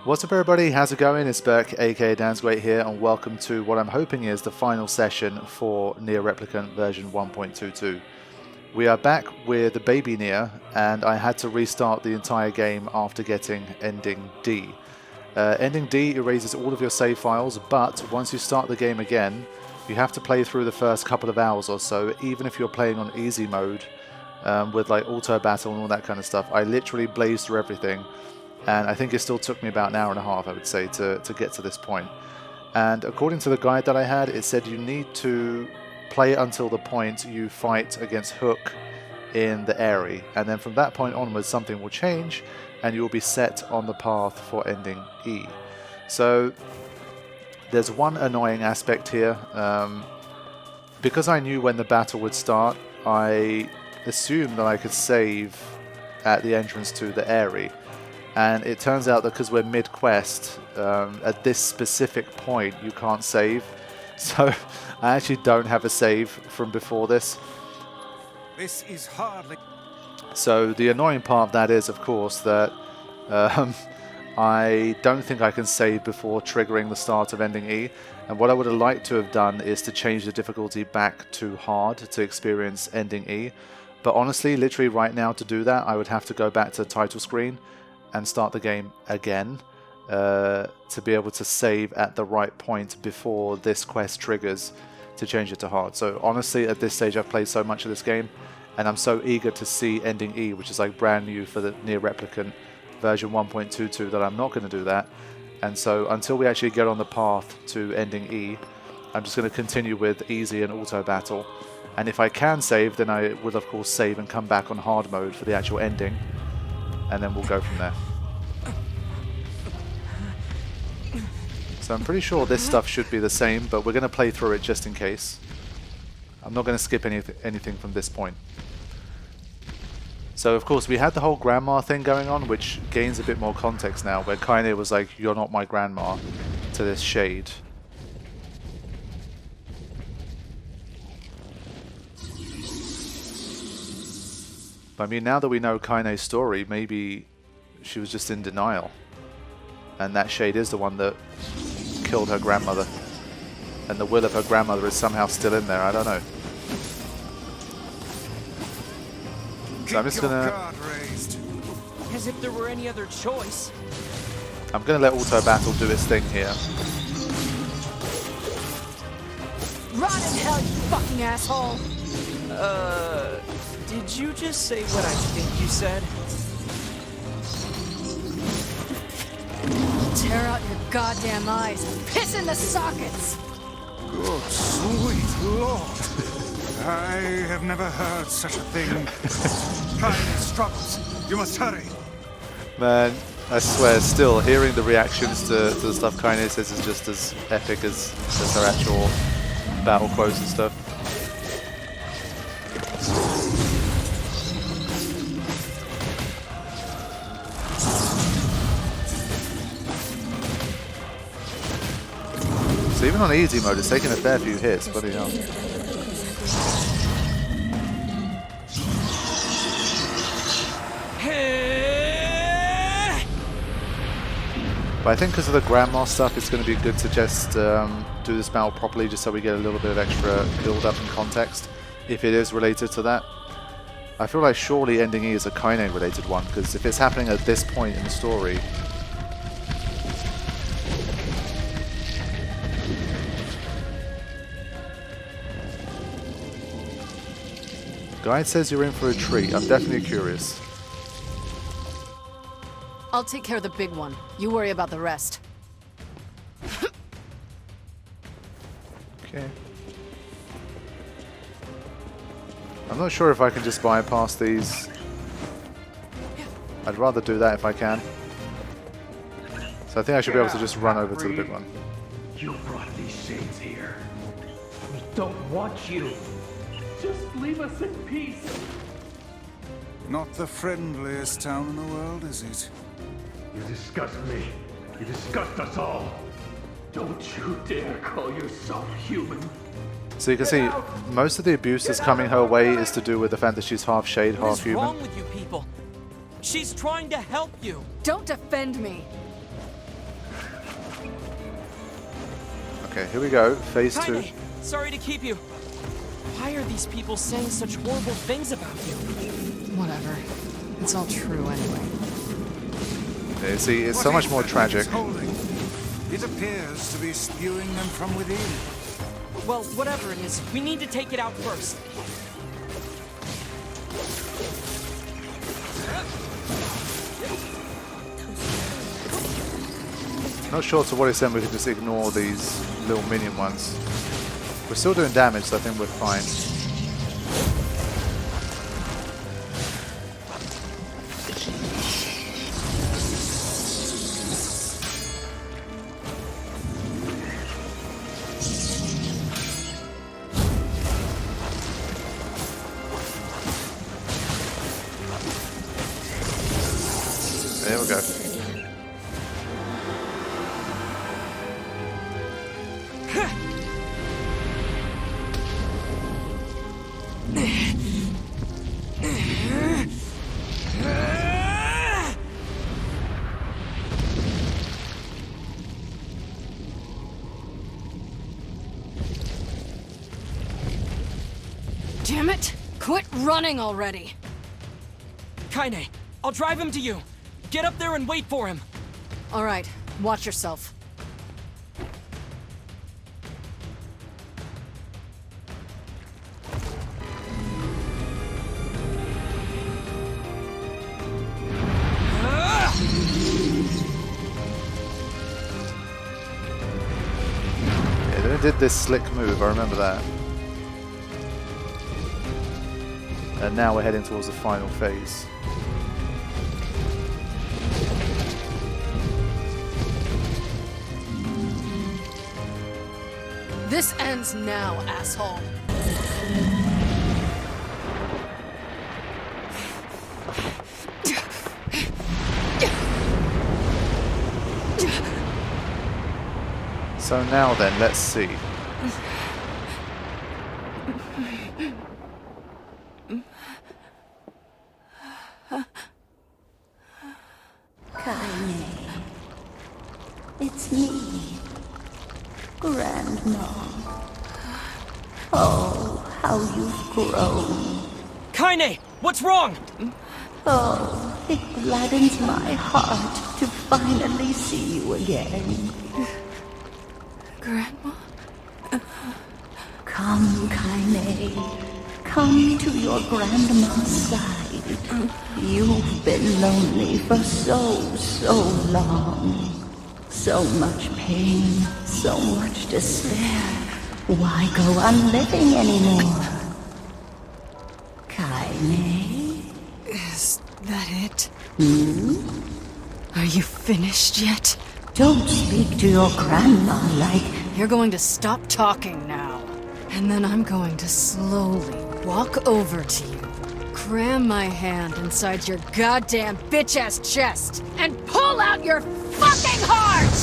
What's up everybody, how's it going? It's Burke, aka Dan's Great here, and welcome to what I'm hoping is the final session for NieR Replicant version 1.22. We are back with the baby NieR, and I had to restart the entire game after getting Ending D. Ending D erases all of your save files, but once you start the game again, you have to play through the first couple of hours or so, even if you're playing on easy mode, with like auto battle and all that kind of stuff. I literally blazed through everything. And I think it still took me about an hour and a half, I would say, to get to this point. And according to the guide that I had, it said you need to play until the point you fight against Hook in the Aerie. And then from that point onwards, something will change, and you will be set on the path for ending E. So there's one annoying aspect here. Because I knew when the battle would start, I assumed that I could save at the entrance to the Aerie. And it turns out that because we're mid-quest, at this specific point you can't save. So I actually don't have a save from before this. This is hardly... So the annoying part of that is, of course, that I don't think I can save before triggering the start of Ending E. And what I would have liked to have done is to change the difficulty back to hard to experience Ending E. But honestly, literally right now to do that, I would have to go back to the title screen and start the game again to be able to save at the right point before this quest triggers to change it to hard. So honestly, at this stage I've played so much of this game, and I'm so eager to see Ending E, which is like brand new for the NieR Replicant version 1.22, that I'm not going to do that. And so until we actually get on the path to Ending E, I'm just going to continue with easy and auto battle. And if I can save, then I will of course save and come back on hard mode for the actual ending. And then we'll go from there. So I'm pretty sure this stuff should be the same, but we're going to play through it just in case. I'm not going to skip anything from this point. So of course we had the whole grandma thing going on, which gains a bit more context now, where Kaine was like, "You're not my grandma," to this shade. But I mean, now that we know Kaine's story, maybe she was just in denial. And that shade is the one that killed her grandmother. And the will of her grandmother is somehow still in there, I don't know. So I'm just gonna... As if there were any other choice. I'm gonna let auto battle do its thing here. Rot in hell, you fucking asshole! Did you just say what I think you said? Tear out your goddamn eyes and piss in the sockets! Good sweet lord. I have never heard such a thing. Kaine struggles. You must hurry. Man, I swear, still, hearing the reactions to the stuff Kaine says is just as epic as her actual battle quotes and stuff. So even on easy mode, it's taking a fair few hits, bloody hell. But I think because of the grandma stuff, it's going to be good to just do this battle properly, just so we get a little bit of extra build-up and context, if it is related to that. I feel like surely Ending E is a Kaine related one, because if it's happening at this point in the story... Guide says you're in for a treat. I'm definitely curious. I'll take care of the big one. You worry about the rest. Okay. I'm not sure if I can just bypass these. I'd rather do that if I can. So I think I should be able to just run over to the big one. You brought these shades here. We don't want you. Just leave us in peace. Not the friendliest town in the world, is it? You disgust me. You disgust us all. Don't you dare call yourself human. So you can see most of the abuse that's coming her way is to do with the fact that she's half shade, half human. What's wrong with you people? She's trying to help you. Don't defend me. Okay, here we go. Phase 2. Kaine, sorry to keep you. Why are these people saying such horrible things about you? Whatever. It's all true anyway. Yeah, see, it's so What much is more that tragic. it's holding? It appears to be spewing them from within. Well, whatever it is, we need to take it out first. Not sure to what extent we can just ignore these little minion ones. We're still doing damage, so I think we're fine. There we go. Damn it! Quit running already! Kaine, I'll drive him to you. Get up there and wait for him. Alright, watch yourself. Yeah, they did this slick move, I remember that. And now we're heading towards the final phase. This ends now, asshole. So now then, let's see. Kaine, it's me, Grandma. Oh, how you've grown. Kaine, what's wrong? Oh, it gladdens my heart to finally see you again. Grandma? Come, Kaine. Come to your grandma's side. You've been lonely for so long. So much pain, so much despair. Why go on living anymore? Kaine? Is that it? Hmm? Are you finished yet? Don't speak to your grandma like... You're going to stop talking now. And then I'm going to slowly walk over to you, cram my hand inside your goddamn bitch-ass chest, and pull out your fucking heart!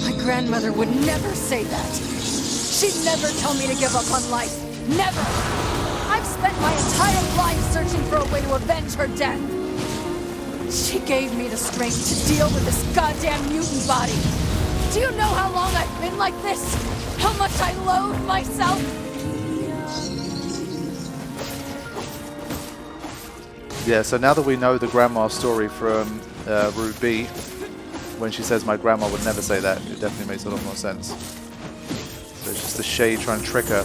My grandmother would never say that. She'd never tell me to give up on life. Never! I've spent my entire life searching for a way to avenge her death. She gave me the strength to deal with this goddamn mutant body. Do you know how long I've been like this? How much I loathe myself? Yeah, so now that we know the grandma story from Route B, when she says my grandma would never say that, it definitely makes a lot more sense. So it's just a shade trying to trick her.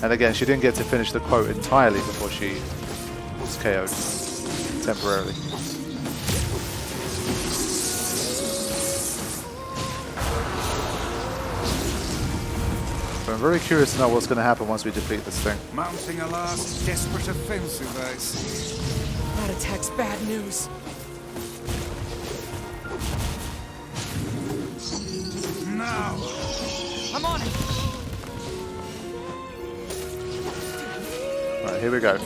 And again, she didn't get to finish the quote entirely before she was KO'd temporarily. But I'm very curious to know what's going to happen once we defeat this thing. Mounting a last desperate offensive, I see. That attack's bad news. Now! I'm on it. Right, here we go.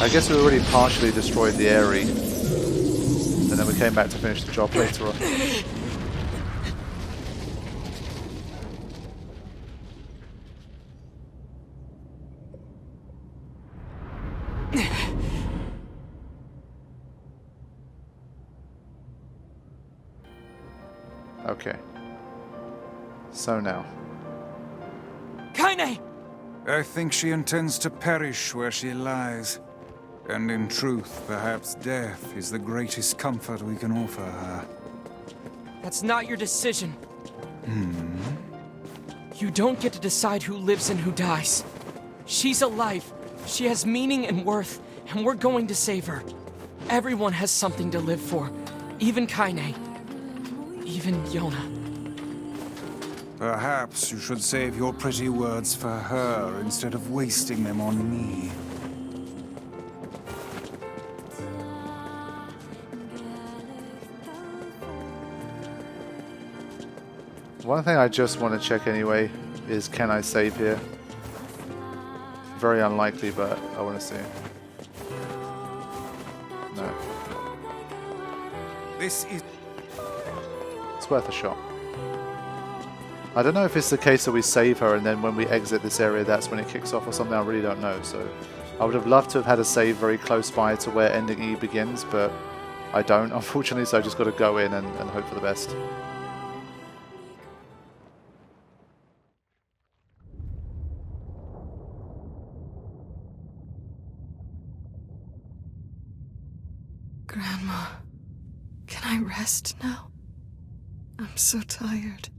I guess we already partially destroyed the Aerie, and then we came back to finish the job later on. Okay. So now. Kaine! I think she intends to perish where she lies. And in truth, perhaps death is the greatest comfort we can offer her. That's not your decision. You don't get to decide who lives and who dies. She's alive. She has meaning and worth, and we're going to save her. Everyone has something to live for. Even Kaine. Even Yona. Perhaps you should save your pretty words for her instead of wasting them on me. One thing I just want to check anyway is, can I save here? Very unlikely, but I want to see. No. This is... It's worth a shot. I don't know if it's the case that we save her and then when we exit this area that's when it kicks off or something. I really don't know. So I would have loved to have had a save very close by to where ending E begins, but I don't, unfortunately, so I just got to go in and hope for the best. Grandma, can I rest now? I'm so tired.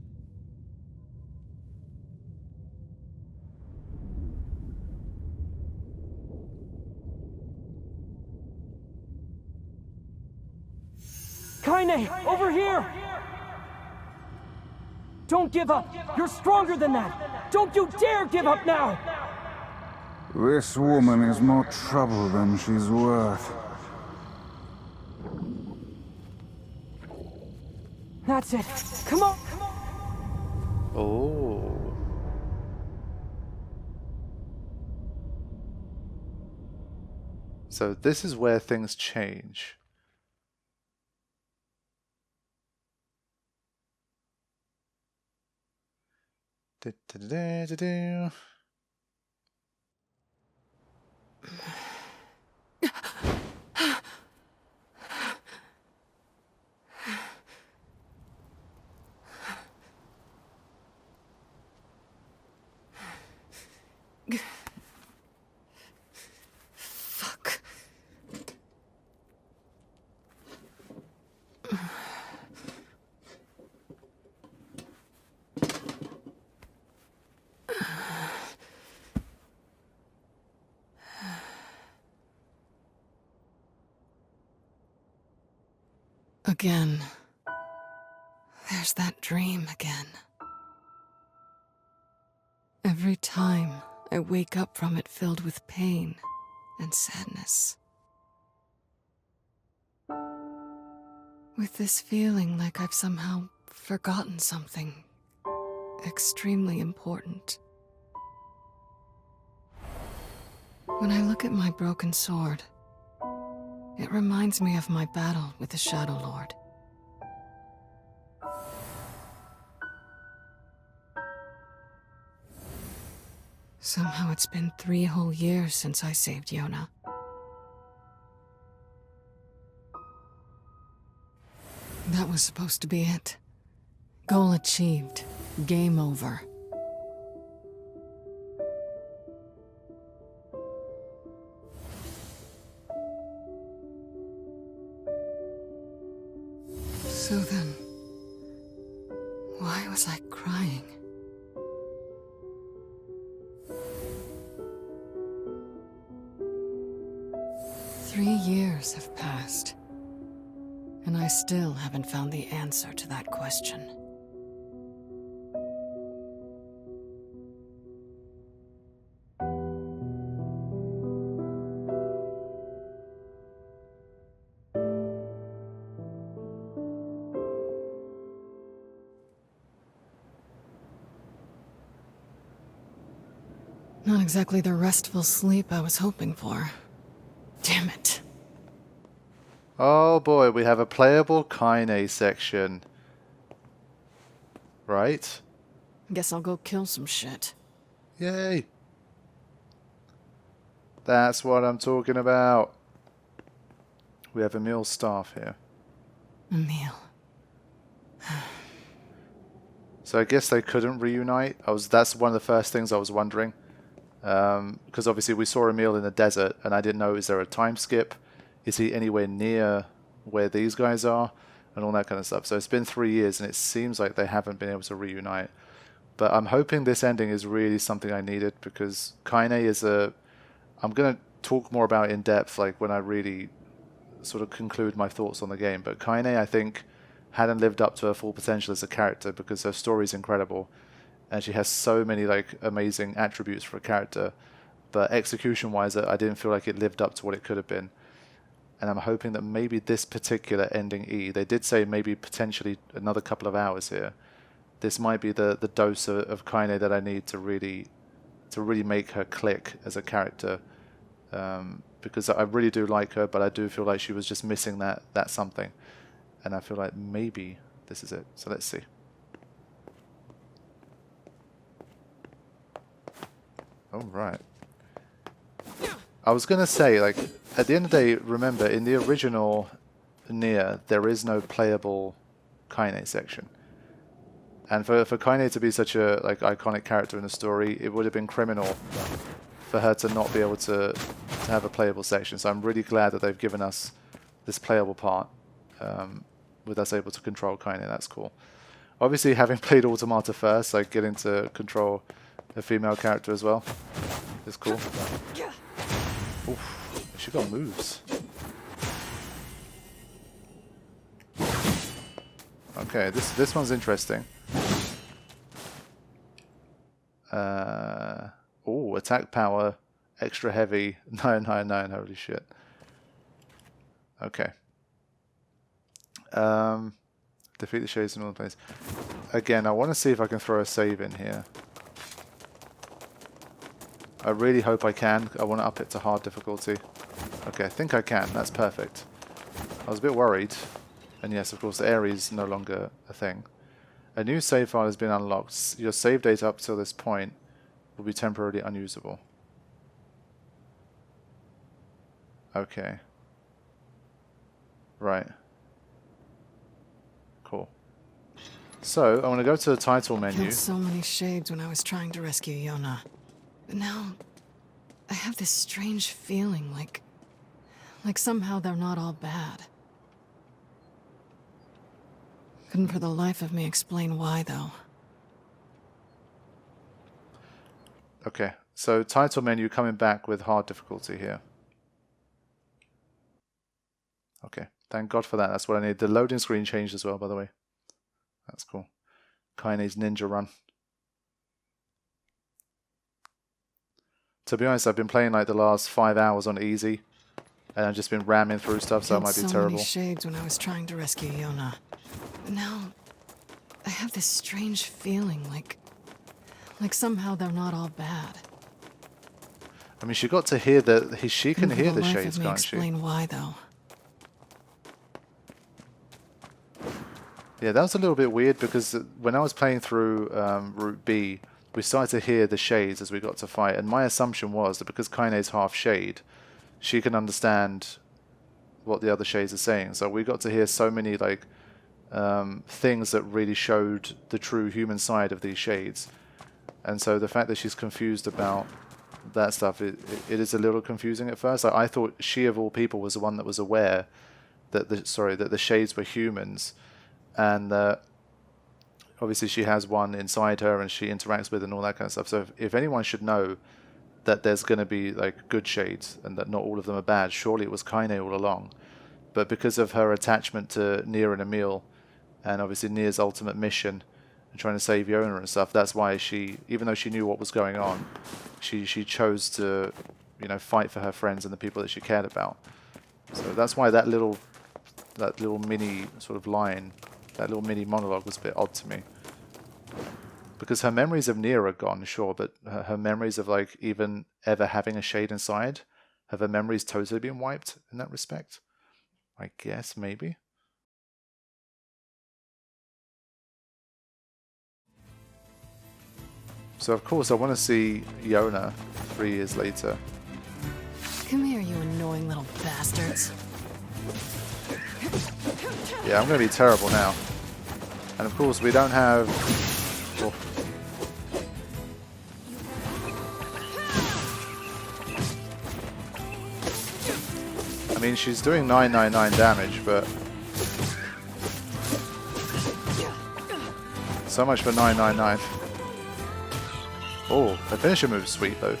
Kaine, over here! Don't give up! You're stronger than that! Don't you dare give up now! This woman is more trouble than she's worth. That's it. Come on! Oh. So this is where things change. Du-du-du-du-du. Fuck. Again. There's that dream again. Every time I wake up from it filled with pain and sadness. With this feeling like I've somehow forgotten something extremely important. When I look at my broken sword, it reminds me of my battle with the Shadow Lord. Somehow it's been 3 whole years since I saved Yona. That was supposed to be it. Goal achieved. Game over. So then, why was I crying? Three years have passed, and I still haven't found the answer to that question. Not exactly the restful sleep I was hoping for. Oh boy, we have a playable Kaine section. Right? Guess I'll go kill some shit. Yay! That's what I'm talking about. We have Emil's staff here. Emil. So I guess they couldn't reunite. That's one of the first things I was wondering. Because obviously we saw Emil in the desert, and I didn't know, is there a time skip? Is he anywhere near where these guys are? And all that kind of stuff. So it's been 3 years, and it seems like they haven't been able to reunite. But I'm hoping this ending is really something I needed, because Kaine is a... I'm going to talk more about it in depth, like when I really sort of conclude my thoughts on the game. But Kaine, I think, hadn't lived up to her full potential as a character, because her story is incredible. And she has so many like amazing attributes for a character. But execution-wise, I didn't feel like it lived up to what it could have been. And I'm hoping that maybe this particular ending E, they did say maybe potentially another couple of hours here. This might be the dose of Kaine that I need to really make her click as a character. Because I really do like her, but I do feel like she was just missing that something. And I feel like maybe this is it. So let's see. All right. I was going to say, like, at the end of the day, remember, in the original NieR, there is no playable Kaine section. And for Kaine to be such a like iconic character in the story, it would have been criminal for her to not be able to have a playable section. So I'm really glad that they've given us this playable part, with us able to control Kaine. That's cool. Obviously, having played Automata first, like getting to control a female character as well is cool. Oof, she got moves. Okay, this one's interesting. Oh, attack power, extra heavy, 999, holy shit. Okay. Defeat the shades in all the place. Again, I want to see if I can throw a save in here. I really hope I can. I want to up it to hard difficulty. Okay, I think I can. That's perfect. I was a bit worried. And yes, of course, the Aerie is no longer a thing. A new save file has been unlocked. Your save data up till this point will be temporarily unusable. Okay. Right. Cool. So, I want to go to the title menu. I killed so many shades when I was trying to rescue Yona. But now, I have this strange feeling like somehow they're not all bad. Couldn't for the life of me explain why, though. Okay, so title menu coming back with hard difficulty here. Okay, thank God for that. That's what I need. The loading screen changed as well, by the way. That's cool. Kaine's ninja run. To be honest, I've been playing like the last 5 hours on easy, and I've just been ramming through stuff, so it might be terrible. Many shades when I was trying to rescue Yona. But now, I have this strange feeling like somehow they're not all bad. I mean, she got to hear she can hear the shades, can't she? Explain why, though. Yeah, that was a little bit weird because when I was playing through Route B, we started to hear the shades as we got to fight, and my assumption was that because Kaine's half shade, she can understand what the other shades are saying. So we got to hear so many like things that really showed the true human side of these shades. And so the fact that she's confused about that stuff, it is a little confusing at first. I thought she of all people was the one that was aware that the shades were humans, and obviously she has one inside her and she interacts with and all that kind of stuff. So if anyone should know that there's going to be like good shades and that not all of them are bad, surely it was Kaine all along. But because of her attachment to NieR and Emil, and obviously NieR's ultimate mission and trying to save Yona and stuff, that's why she, even though she knew what was going on, she chose to, you know, fight for her friends and the people that she cared about. So that's why that little mini sort of line, that little mini monologue was a bit odd to me. Because her memories of NieR are gone, sure, but her memories of like even ever having a shade inside, have her memories totally been wiped in that respect? I guess, maybe. So of course I want to see Yona 3 years later. Come here, you annoying little bastards. Yeah, I'm going to be terrible now. And of course we don't have... Oh. I mean, she's doing 999 damage, but... So much for 999. Oh, the finisher move's sweet though.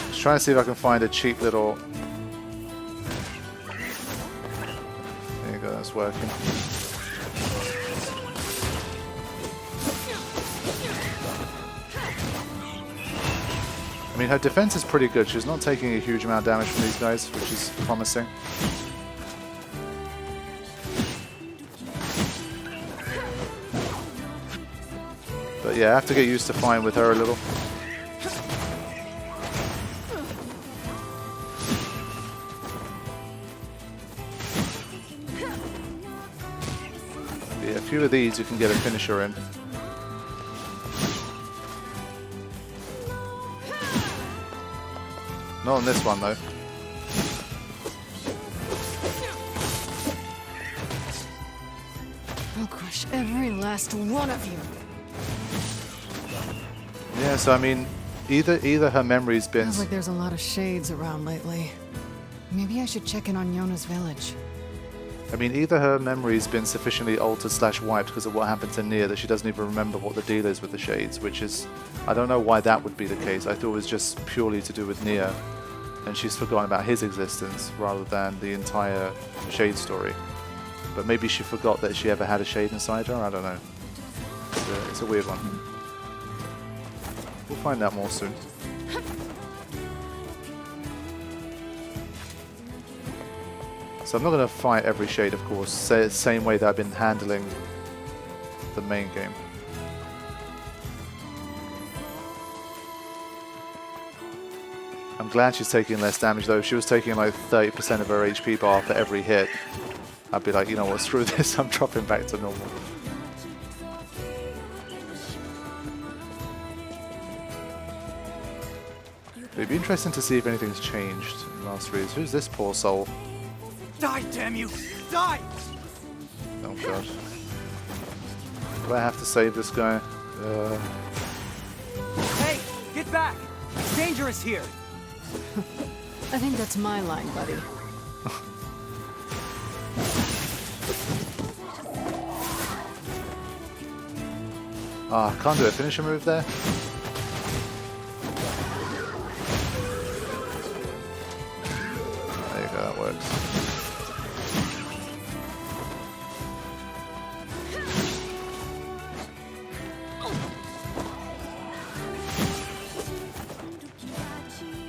Just trying to see if I can find a cheap little... There you go, that's working. I mean, her defense is pretty good. She's not taking a huge amount of damage from these guys, which is promising. But yeah, I have to get used to fighting with her a little. Yeah, a few of these you can get a finisher in. Not on this one though. I'll crush every last one of you. Yeah, so I mean, either her memory's been... Sounds like there's a lot of shades around lately. Maybe I should check in on Yona's village. I mean, either her memory's been sufficiently altered / wiped because of what happened to NieR that she doesn't even remember what the deal is with the shades, which is... I don't know why that would be the case. I thought it was just purely to do with NieR, and she's forgotten about his existence rather than the entire shade story. But maybe she forgot that she ever had a shade inside her, I don't know. It's a weird one. We'll find out more soon. So I'm not going to fight every shade, of course, same way that I've been handling the main game. I'm glad she's taking less damage though. If she was taking like 30% of her HP bar for every hit, I'd be like, you know what, screw this, I'm dropping back to normal. It'd be interesting to see if anything's changed in the last 3 years. Who's this poor soul? Die, damn you! Die! Oh god. Do I have to save this guy? Hey, get back! It's dangerous here! I think that's my line, buddy. Ah, can't do a finisher move there? There you go, that works.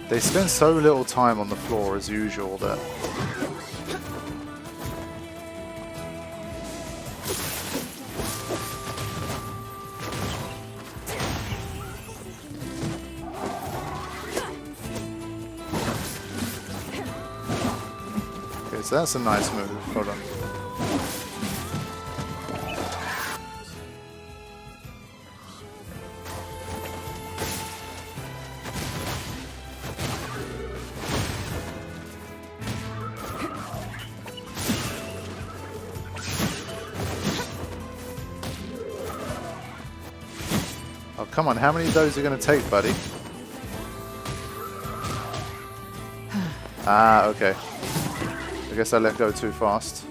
They spend so little time on the floor as usual that... Okay, so that's a nice move. Hold on. Oh, come on, how many of those are you going to take, buddy? Ah, okay. I guess I let go too fast.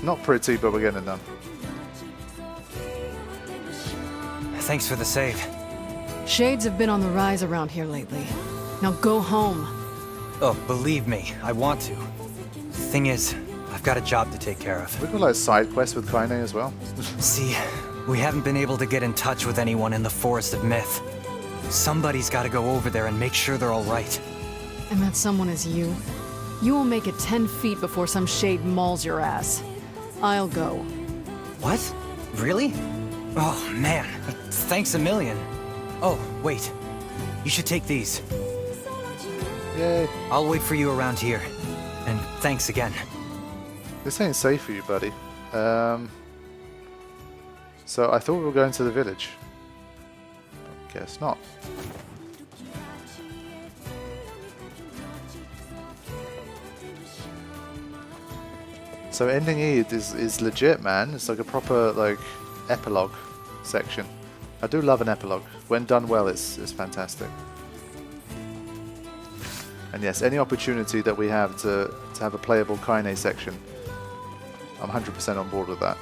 Not pretty, but we're getting it done. Thanks for the save. Shades have been on the rise around here lately. Now go home. Oh, believe me, I want to. Thing is, I've got a job to take care of. We've got like side quests with Kaine as well. See, we haven't been able to get in touch with anyone in the Forest of Myth. Somebody's got to go over there and make sure they're all right. And that someone is you. You will make it 10 feet before some shade mauls your ass. I'll go. What? Really? Oh, man. Thanks a million. Oh, wait. You should take these. Yay. I'll wait for you around here. And thanks again. This ain't safe for you, buddy. So I thought we were going to the village. Guess not. So ending E is legit, man. It's like a proper like epilogue section. I do love an epilogue. When done well, it's fantastic. And yes, any opportunity that we have to have a playable Kaine section, I'm 100% on board with that.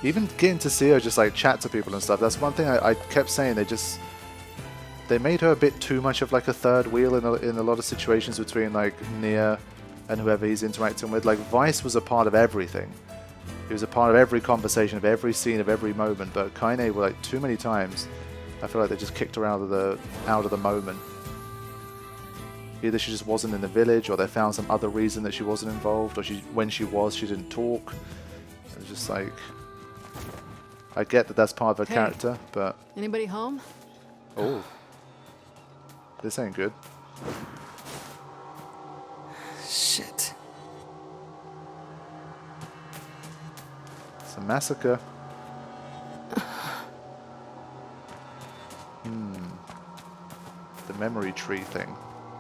Even getting to see her just like chat to people and stuff, that's one thing I kept saying. They made her a bit too much of like a third wheel in a lot of situations between like NieR and whoever he's interacting with. Like Vice was a part of everything. He was a part of every conversation, of every scene, of every moment. But Kaine were like too many times. I feel like they just kicked her out of the moment. Either she just wasn't in the village, or they found some other reason that she wasn't involved, or when she was, she didn't talk. It was just like, I get that that's part of her character, but Anybody home? oh, this ain't good. Shit. It's a massacre. The memory tree thing.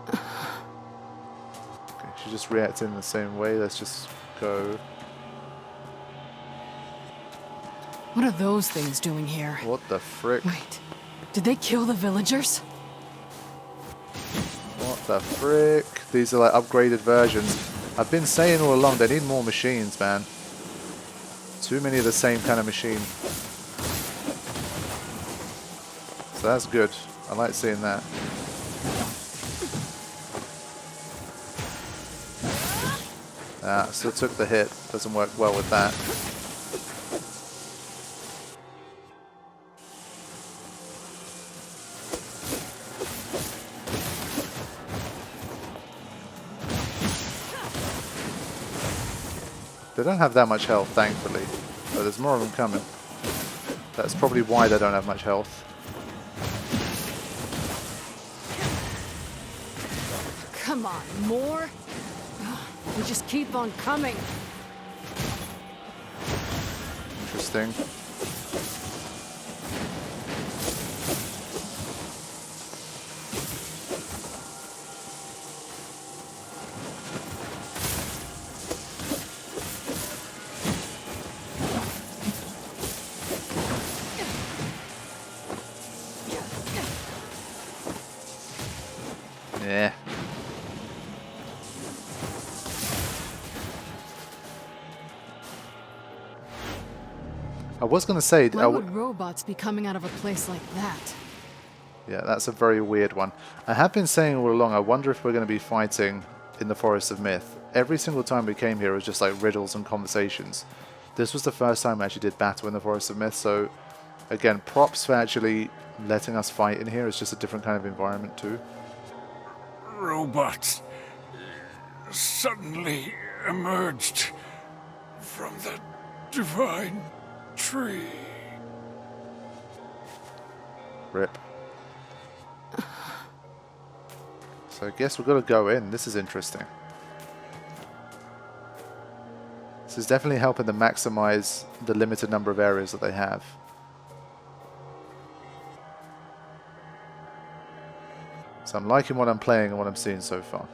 Okay, she just reacted in the same way. Let's just go. What are those things doing here? What the frick? Wait, did they kill the villagers? What the frick? These are like upgraded versions. I've been saying all along, they need more machines, man. Too many of the same kind of machine. So that's good. I like seeing that. Ah, still took the hit. Doesn't work well with that. They don't have that much health, thankfully, but there's more of them coming. That's probably why they don't have much health. Come on, more? We just keep on coming. Interesting. Yeah. I was going to say... Why would robots be coming out of a place like that? Yeah, that's a very weird one. I have been saying all along, I wonder if we're going to be fighting in the Forest of Myth. Every single time we came here, it was just like riddles and conversations. This was the first time we actually did battle in the Forest of Myth, so again, props for actually letting us fight in here. It's just a different kind of environment too. Robots suddenly emerged from the divine tree. Rip. So I guess we've got to go in. This is interesting. This is definitely helping them maximize the limited number of areas that they have. So I'm liking what I'm playing and what I'm seeing so far.